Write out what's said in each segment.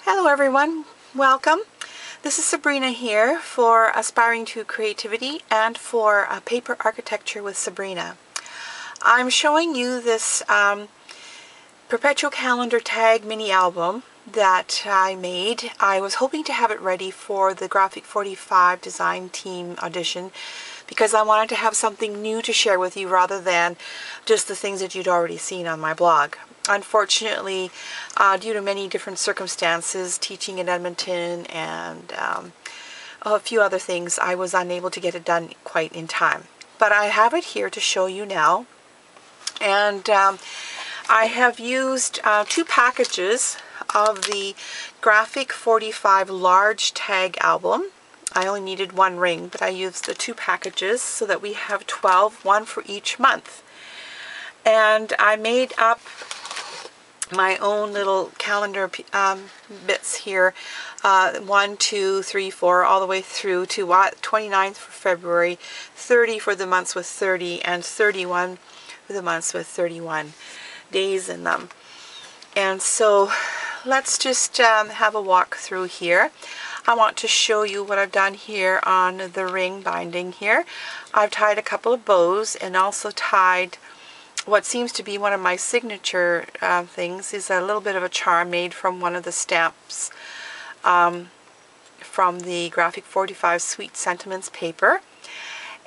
Hello everyone, welcome. This is Sabrina here for Aspiring to Creativity and for Paper Architecture with Sabrina. I'm showing you this Perpetual Calendar Tag Mini-Album that I made. I was hoping to have it ready for the Graphic 45 Design Team audition because I wanted to have something new to share with you rather than just the things that you'd already seen on my blog. Unfortunately, due to many different circumstances, teaching in Edmonton and a few other things, I was unable to get it done quite in time. But I have it here to show you now. And I have used 2 packages of the Graphic 45 Large Tag Album. I only needed 1 ring, but I used the 2 packages so that we have 12, one for each month. And I made up my own little calendar bits here, 1, 2, 3, 4, all the way through to 29th for February, 30 for the months with 30, and 31 for the months with 31 days in them. And so let's just have a walk through here. I want to show you what I've done here on the ring binding here. I've tied a couple of bows and also tied what seems to be one of my signature things is a little bit of a charm made from one of the stamps from the Graphic 45 Sweet Sentiments paper,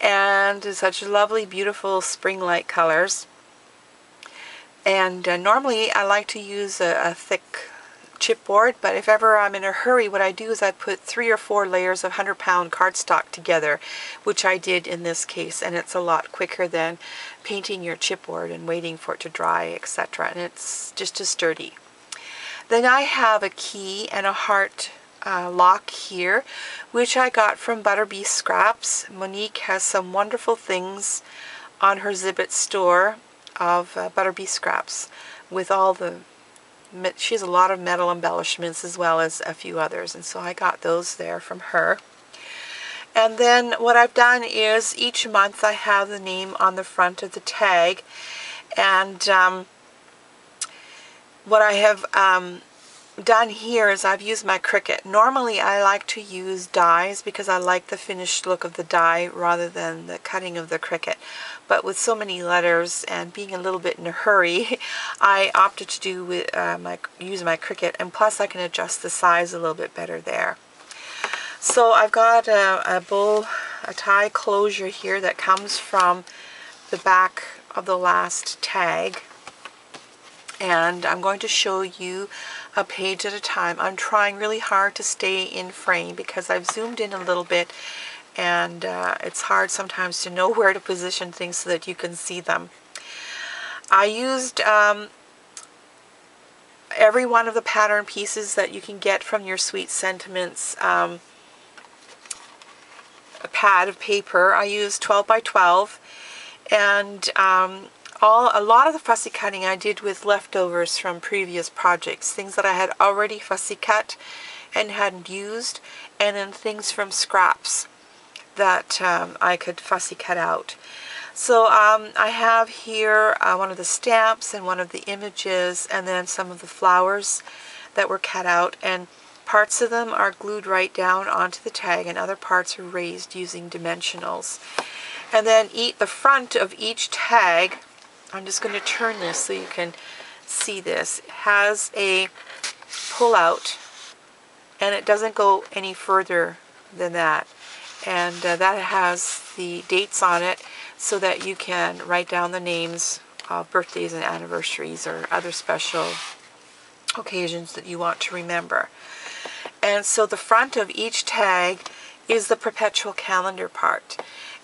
and such lovely beautiful spring-like colors. And normally I like to use a thick chipboard, but if ever I'm in a hurry, what I do is I put 3 or 4 layers of 100-pound cardstock together, which I did in this case, and it's a lot quicker than painting your chipboard and waiting for it to dry, etc. And it's just as sturdy. Then I have a key and a heart lock here, which I got from Butterbee Scraps. Monique has some wonderful things on her Zibbet store of Butterbee Scraps with all the she has a lot of metal embellishments as well as a few others, and so I got those there from her. And then what I've done is each month I have the name on the front of the tag, and what I have done here is I've used my Cricut. Normally I like to use dies because I like the finished look of the die rather than the cutting of the Cricut. But with so many letters and being a little bit in a hurry, I opted to do with use my Cricut, and plus I can adjust the size a little bit better there. So I've got a tie closure here that comes from the back of the last tag, and I'm going to show you a page at a time. I'm trying really hard to stay in frame because I've zoomed in a little bit, and it's hard sometimes to know where to position things so that you can see them. I used every one of the pattern pieces that you can get from your Sweet Sentiments a pad of paper. I used 12 by 12, and a lot of the fussy cutting I did with leftovers from previous projects, things that I had already fussy cut and hadn't used, and then things from scraps that I could fussy cut out. So I have here one of the stamps and one of the images, and then some of the flowers that were cut out, and parts of them are glued right down onto the tag and other parts are raised using dimensionals. And then the front of each tag, I'm just going to turn this so you can see this, has a pull out, and it doesn't go any further than that. And that has the dates on it so that you can write down the names of birthdays and anniversaries or other special occasions that you want to remember. And so the front of each tag is the Perpetual Calendar part.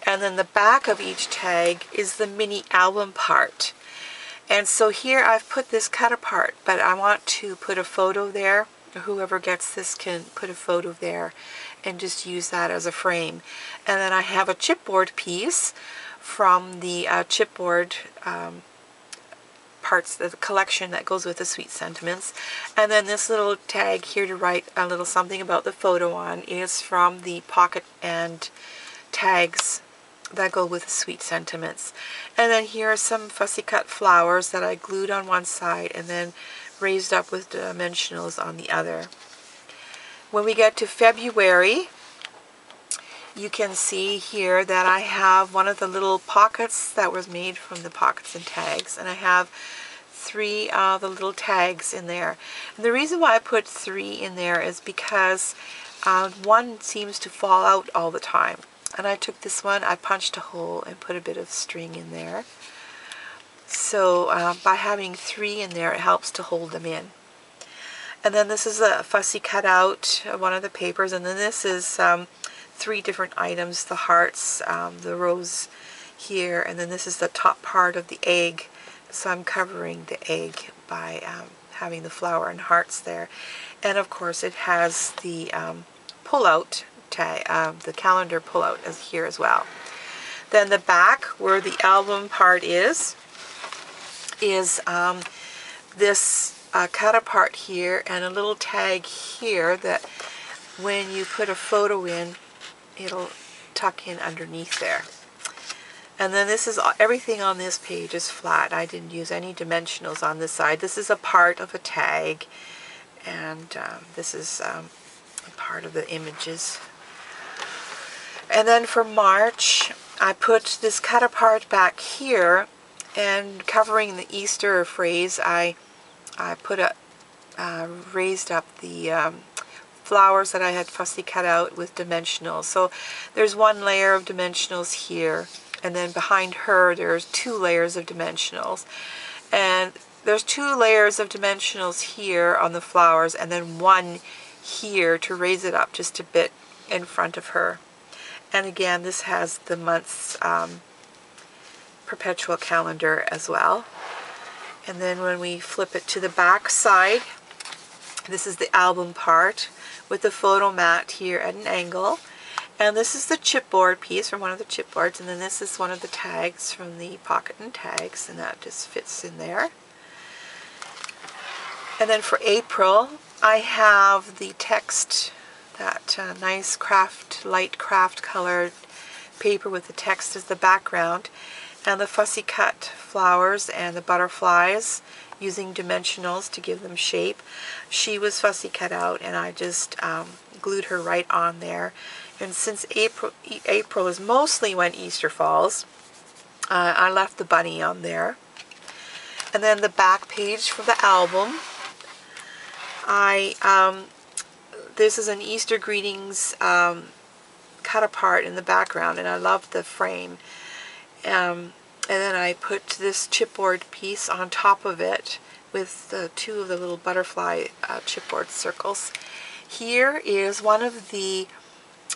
And then the back of each tag is the Mini-Album part. And so here I've put this cut apart, but I want to put a photo there. Whoever gets this can put a photo there and just use that as a frame. And then I have a chipboard piece from the chipboard parts, the collection that goes with the Sweet Sentiments. And then this little tag here to write a little something about the photo on is from the pocket and tags that go with the Sweet Sentiments. And then here are some fussy cut flowers that I glued on one side and then raised up with dimensionals on the other. When we get to February, you can see here that I have one of the little pockets that was made from the pockets and tags, and I have 3 of the little tags in there. And the reason why I put 3 in there is because one seems to fall out all the time. And I took this one, I punched a hole and put a bit of string in there. So by having 3 in there, it helps to hold them in. And then this is a fussy cutout of one of the papers, and then this is 3 different items, the hearts, the rose here, and then this is the top part of the egg. So I'm covering the egg by having the flower and hearts there. And of course it has the pull-out tag, the calendar pull-out as here as well. Then the back, where the album part is this cut apart here and a little tag here that when you put a photo in, it'll tuck in underneath there. And then this is everything on this page is flat. I didn't use any dimensionals on this side. This is a part of a tag, and this is a part of the images. And then for March, I put this cut apart back here, and covering the Easter phrase, I put raised up the flowers that I had fussy cut out with dimensionals. So there's 1 layer of dimensionals here, and then behind her there's 2 layers of dimensionals, and there's 2 layers of dimensionals here on the flowers, and then 1 here to raise it up just a bit in front of her. And again, this has the month's perpetual calendar as well. And then when we flip it to the back side, this is the album part with the photo mat here at an angle. And this is the chipboard piece from one of the chipboards, and then this is one of the tags from the pocket and tags, and that just fits in there. And then for April, I have the text, that nice light craft colored paper with the text as the background, and the fussy cut flowers and the butterflies using dimensionals to give them shape. She was fussy cut out, and I just glued her right on there. And since April is mostly when Easter falls, I left the bunny on there. And then the back page for the album, this is an Easter greetings cut apart in the background, and I love the frame. And then I put this chipboard piece on top of it with 2 of the little butterfly chipboard circles. Here is one of the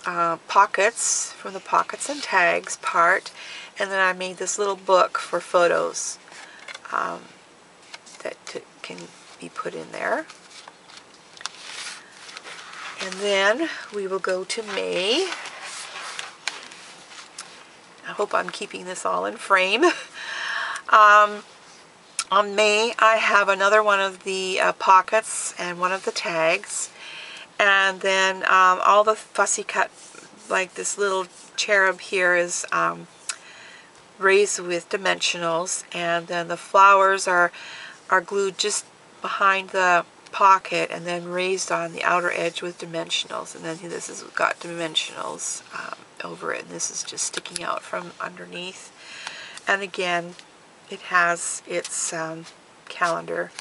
pockets from the pockets and tags part, and then I made this little book for photos that can be put in there. And then we will go to May. I hope I'm keeping this all in frame. On May, I have another one of the pockets and one of the tags, and then all the fussy cut, like this little cherub here, is raised with dimensionals, and then the flowers are glued just behind the pocket and then raised on the outer edge with dimensionals, and then this has got dimensionals over it, and this is just sticking out from underneath. And again, it has its calendar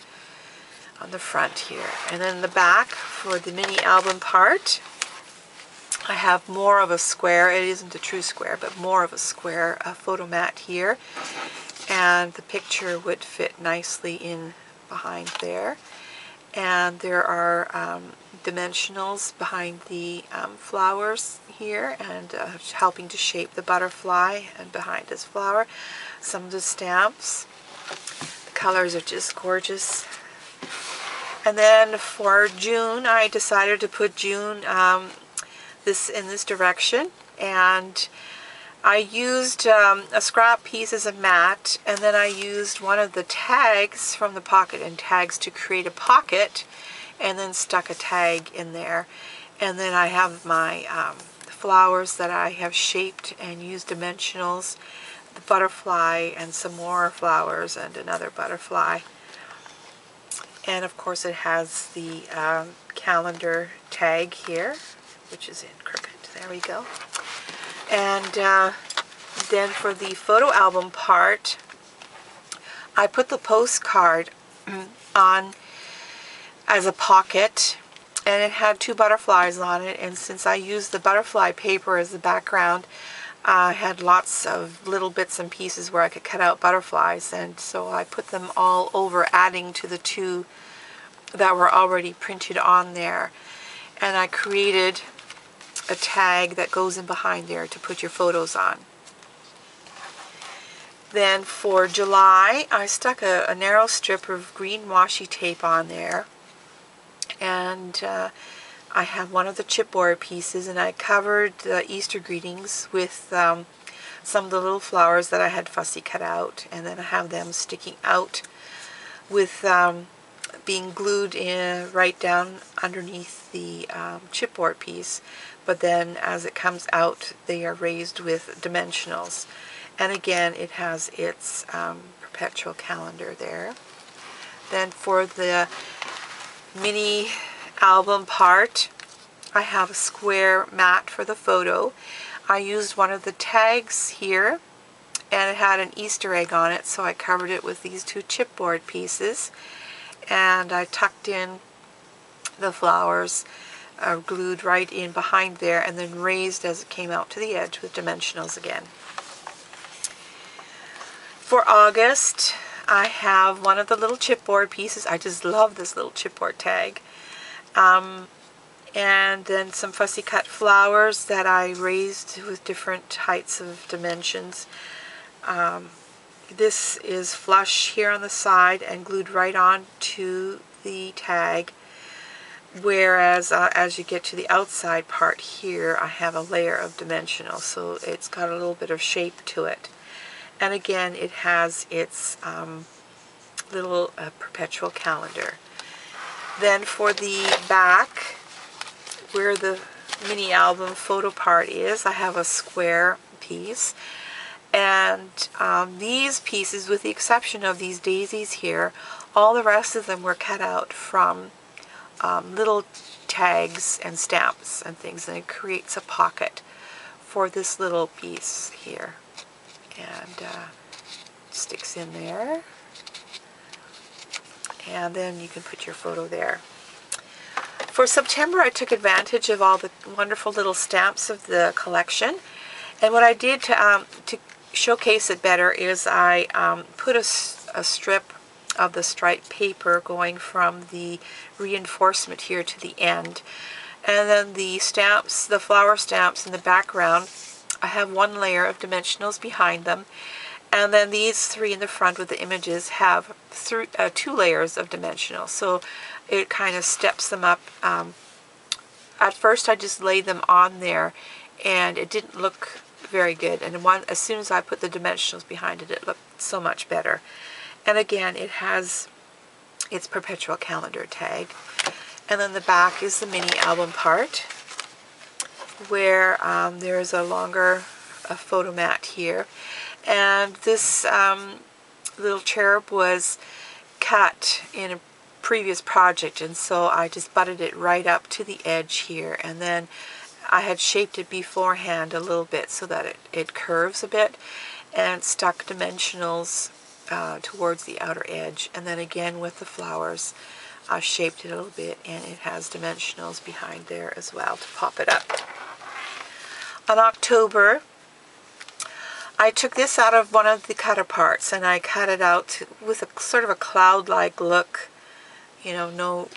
on the front here. And then the back for the mini album part, I have more of a square. It isn't a true square, but more of a square photo mat here, and the picture would fit nicely in behind there. And there are dimensionals behind the flowers here, and helping to shape the butterfly, and behind this flower some of the stamps. The colors are just gorgeous. And then for June, I decided to put June in this direction, and I used a scrap piece as a mat, and then I used one of the tags from the pocket and tags to create a pocket, and then stuck a tag in there. And then I have my flowers that I have shaped and used dimensionals, the butterfly and some more flowers and another butterfly. And of course it has the Calendar tag here, which is in crooked. There we go. And then for the photo album part, I put the postcard on as a pocket, and it had 2 butterflies on it, and since I used the butterfly paper as the background, I had lots of little bits and pieces where I could cut out butterflies, and so I put them all over, adding to the 2 that were already printed on there. And I created a tag that goes in behind there to put your photos on. Then for July, I stuck a narrow strip of green washi tape on there, and I have one of the chipboard pieces, and I covered the Easter greetings with some of the little flowers that I had fussy cut out, and then I have them sticking out with being glued in right down underneath the chipboard piece, but then as it comes out they are raised with dimensionals. And again, it has its perpetual calendar there. Then for the mini album part, I have a square mat for the photo. I used one of the tags here, and it had an Easter egg on it, so I covered it with these 2 chipboard pieces, and I tucked in the flowers, glued right in behind there, and then raised as it came out to the edge with dimensionals again. For August, I have one of the little chipboard pieces. I just love this little chipboard tag. And then some fussy cut flowers that I raised with different heights of dimensions. This is flush here on the side and glued right on to the tag, whereas as you get to the outside part here, I have a layer of dimensional, so it's got a little bit of shape to it. And again, it has its little perpetual calendar. Then for the back, where the mini album photo part is, I have a square piece. And these pieces, with the exception of these daisies here, all the rest of them were cut out from little tags and stamps and things, and it creates a pocket for this little piece here. And sticks in there, and then you can put your photo there. For September, I took advantage of all the wonderful little stamps of the collection, and what I did to showcase it better is I put a strip of the striped paper going from the reinforcement here to the end, and then the stamps, the flower stamps in the background, I have 1 layer of dimensionals behind them, and then these 3 in the front with the images have 2 layers of dimensionals, so it kind of steps them up. At first I just laid them on there and it didn't look very good, and as soon as I put the dimensionals behind it, it looked so much better. And again, it has its perpetual calendar tag. And then the back is the mini album part, where there's a longer photo mat here, and this little cherub was cut in a previous project, and so I just butted it right up to the edge here, and then I had shaped it beforehand a little bit so that it curves a bit, and stuck dimensionals towards the outer edge, and then again with the flowers I shaped it a little bit, and it has dimensionals behind there as well to pop it up. On October, I took this out of one of the cut aparts, and I cut it out with a sort of a cloud-like look, you know, no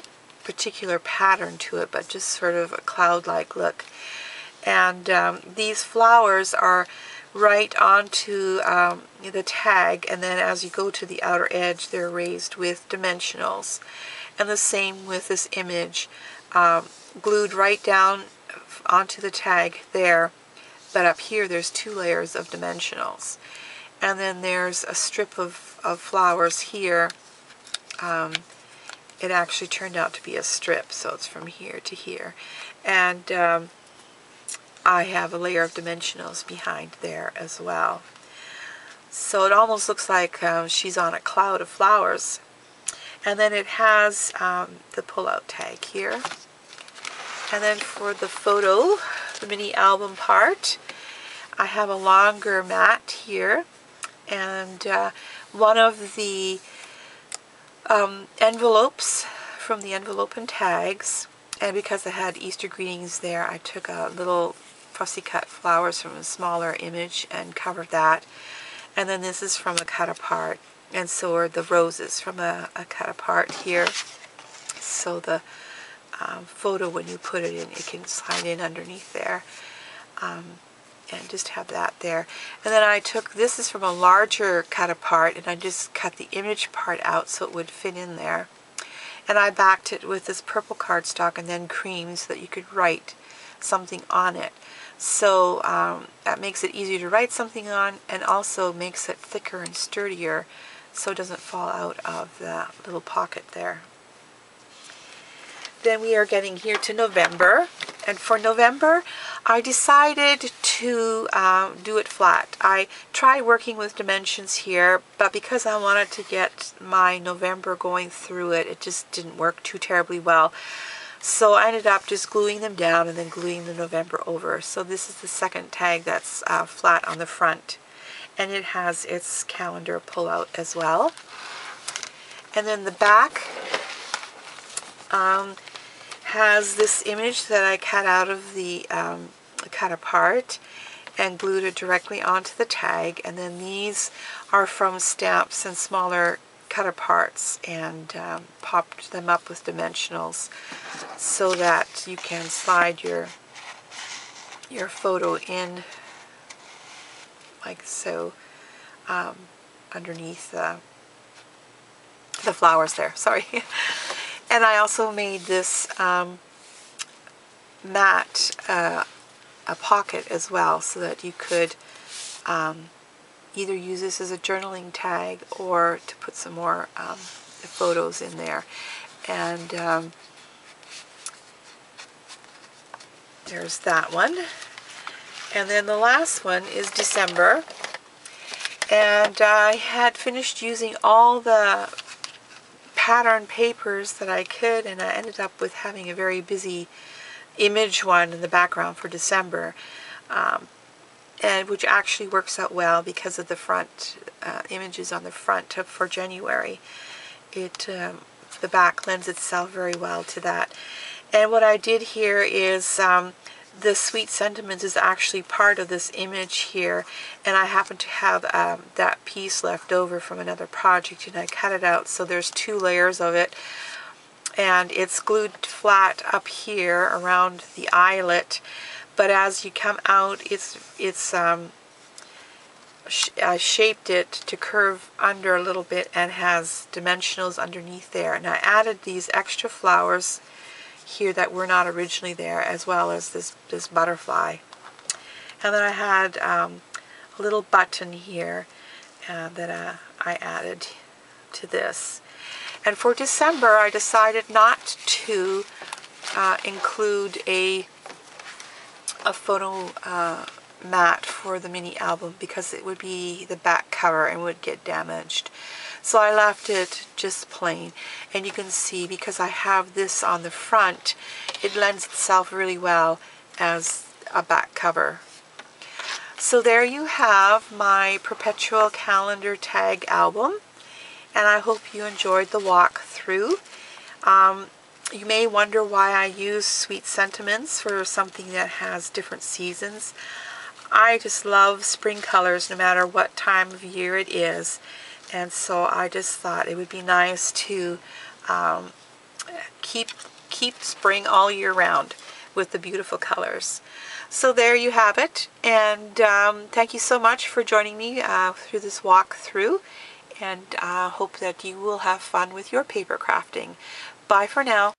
particular pattern to it, but just sort of a cloud-like look. And these flowers are right onto the tag, and then as you go to the outer edge, they're raised with dimensionals. And the same with this image, glued right down onto the tag there, but up here there's 2 layers of dimensionals. And then there's a strip of flowers here. It actually turned out to be a strip, so it's from here to here. And I have a layer of dimensionals behind there as well. So it almost looks like she's on a cloud of flowers. And then it has the pull-out tag here. And then for the photo, the mini album part, I have a longer mat here, and one of the envelopes from the envelope and tags, and because I had Easter greetings there, I took a little fussy cut flowers from a smaller image and covered that. And then this is from a cut apart, and so are the roses from a cut apart here. So the photo, when you put it in, it can slide in underneath there, and just have that there. And then I took, this is from a larger cut apart, and I just cut the image part out so it would fit in there. And I backed it with this purple cardstock and then cream so that you could write something on it. So that makes it easier to write something on, and also makes it thicker and sturdier so it doesn't fall out of the little pocket there. Then we are getting here to November, and for November I decided to do it flat. I tried working with dimensions here, but because I wanted to get my November going through it, it just didn't work too terribly well. So I ended up just gluing them down and then gluing the November over. So this is the second tag that's flat on the front, and it has its calendar pull-out as well. And then the back has this image that I cut out of the cut apart and glued it directly onto the tag. And then these are from stamps and smaller cut aparts, and popped them up with dimensionals so that you can slide your photo in like so, underneath the flowers there, sorry. And I also made this mat a pocket as well, so that you could either use this as a journaling tag or to put some more photos in there. And there's that one. And then the last one is December. And I had finished using all the pattern papers that I could, and I ended up with having a very busy image one in the background for December. And which actually works out well because of the front images on the front for January. The back lends itself very well to that. And what I did here is the Sweet Sentiments is actually part of this image here, and I happen to have that piece left over from another project, and I cut it out so there's two layers of it, and it's glued flat up here around the eyelet. But as you come out, I shaped it to curve under a little bit and has dimensionals underneath there. And I added these extra flowers here that were not originally there, as well as this butterfly. And then I had a little button here that I added to this. And for December, I decided not to include a photo mat for the mini album because it would be the back cover and would get damaged. So I left it just plain, and you can see because I have this on the front, it lends itself really well as a back cover. So there you have my Perpetual Calendar Tag album, and I hope you enjoyed the walkthrough. You may wonder why I use Sweet Sentiments for something that has different seasons. I just love spring colors no matter what time of year it is, and so I just thought it would be nice to keep spring all year round with the beautiful colors. So there you have it, and thank you so much for joining me through this walkthrough, and hope that you will have fun with your paper crafting. Bye for now.